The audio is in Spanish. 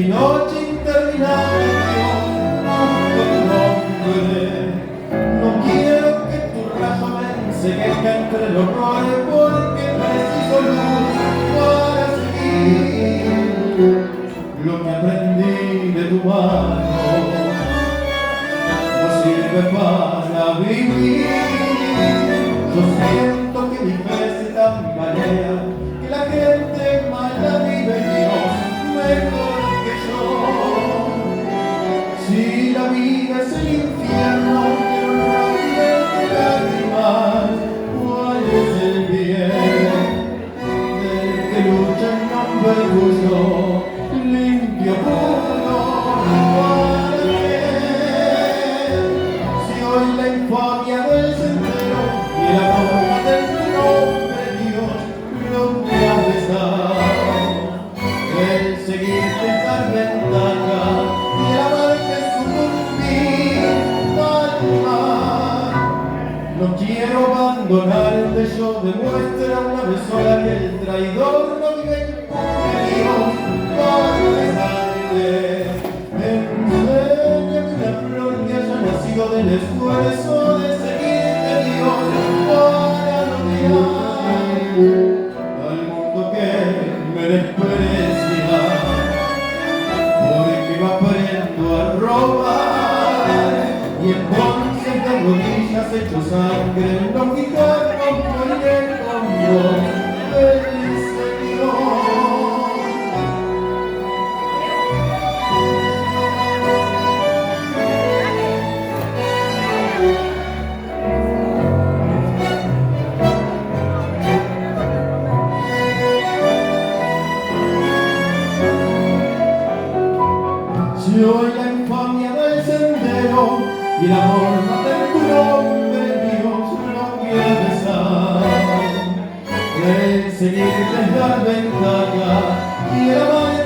mi noche interminable, Dios, busco tu nombre. No quiero que tu rayo me enseguezca entre los roles, porque preciso luz para seguir lo que aprendí de tu mano. No sirve para vivir. Yo siento que mi fe se tambalea, que la gente mala vive Dios mejor que yo. Si la vida es el infierno que nos rodea de lágrimas, ¿cuál es el bien del que lucha en nombre tuyo, limpio, puro, para qué? Si hoy la infamia del sendero y el amor de tu nombre, Dios, lo que ha besado, el seguirte es dar ventaja y el amarte sucumbir al mar. No quiero abandonarte, yo demuestra una vez sola que el traidor no vive en Dios para besarte. Enséñame una flor que haya nacido del esfuerzo de seguirte, Dios, para no odiar al mundo que me desprecia, porque va aprendiendo a robar y entonces de rodillas hecho sangre nos quitamos moriré con vos del Señor. Si hoy la infamia del sendero y el amor mata en tu nombre, Dios, no quiere besar. El seguirte es dar ventaja y el amar